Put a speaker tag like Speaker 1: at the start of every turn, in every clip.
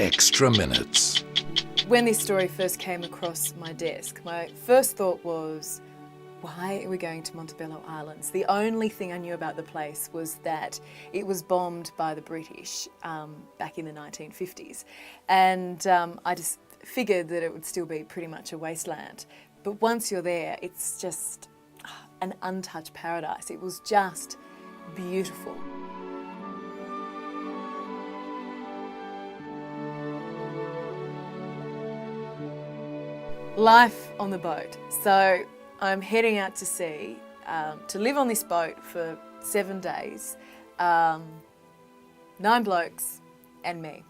Speaker 1: extra minutes.
Speaker 2: When this story first came across my desk, my first thought was, why are we going to Montebello Islands? The only thing I knew about the place was that it was bombed by the British back in the 1950s. And I just figured that it would still be pretty much a wasteland. But once you're there, it's just an untouched paradise. It was just beautiful. Life on the boat. So I'm heading out to sea to live on this boat for 7 days, 9 blokes and me.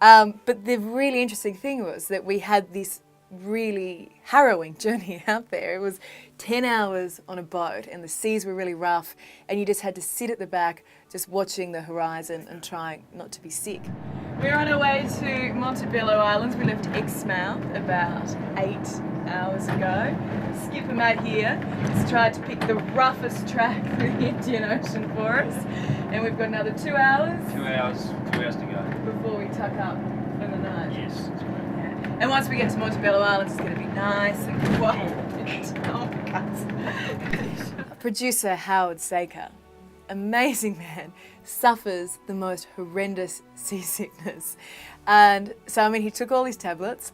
Speaker 2: But the really interesting thing was that we had this really harrowing journey out there. It was 10 hours on a boat and the seas were really rough and you just had to sit at the back just watching the horizon and trying not to be sick. We're on our way to Montebello Islands. We left Exmouth about 8 hours ago. Skipper Matt here has tried to pick the roughest track through the Indian Ocean for us, and we've got another 2 hours.
Speaker 3: 2 hours to go.
Speaker 2: Before we tuck up for the night.
Speaker 3: Yes, that's right.
Speaker 2: Yeah. And once we get to Montebello Islands, it's going to be nice and quiet. Oh my God. Producer Howard Saker, amazing man, suffers the most horrendous seasickness. And so, I mean, he took all his tablets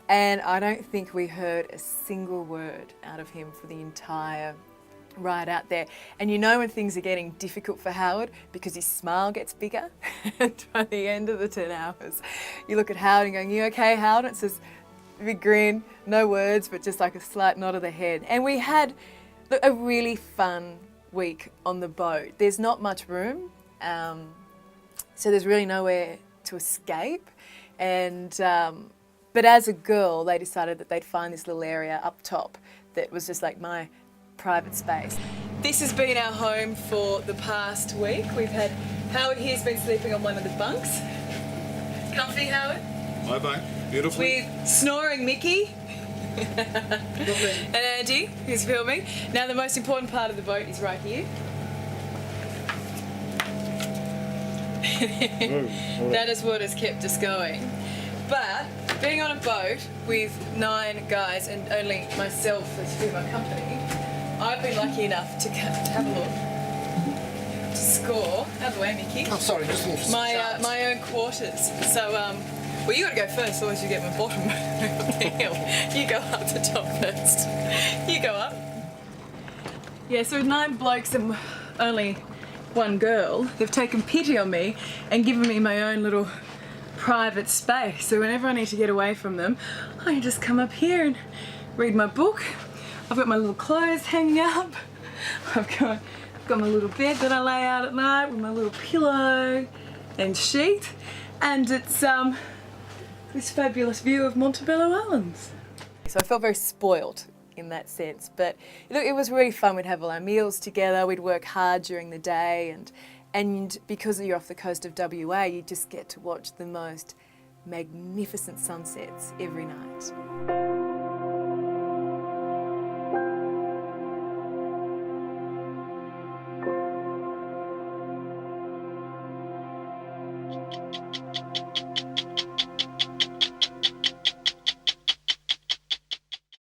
Speaker 2: and I don't think we heard a single word out of him for the entire ride out there. And you know when things are getting difficult for Howard because his smile gets bigger. And by the end of the 10 hours, you look at Howard and going, "You okay, Howard?" And it says, big grin, no words, but just like a slight nod of the head. And we had a really fun week on the boat. There's not much room, so there's really nowhere to escape. And but as a girl, they decided that they'd find this little area up top that was just like my private space. This has been our home for the past week. We've had Howard here's been sleeping on one of the bunks. Comfy, Howard?
Speaker 4: Bye-bye. Beautiful.
Speaker 2: With snoring Mickey. And Andy, who's filming. Now the most important part of the boat is right here. That is what has kept us going. But being on a boat with 9 guys and only myself as for my company, I've been lucky enough to have a look, to score, out of the way Mickey,
Speaker 4: Oh, sorry, just a little
Speaker 2: my own quarters. So, well, you got to go first, otherwise you get my bottom of the hill. You go up the top first. You go up. Yeah, so with 9 blokes and only 1 girl, they've taken pity on me and given me my own little private space. So whenever I need to get away from them, I can just come up here and read my book. I've got my little clothes hanging up. I've got my little bed that I lay out at night with my little pillow and sheet. And it's this fabulous view of Montebello Islands. So I felt very spoiled in that sense, but look, it was really fun. We'd have all our meals together, we'd work hard during the day, and because you're off the coast of WA, you just get to watch the most magnificent sunsets every night.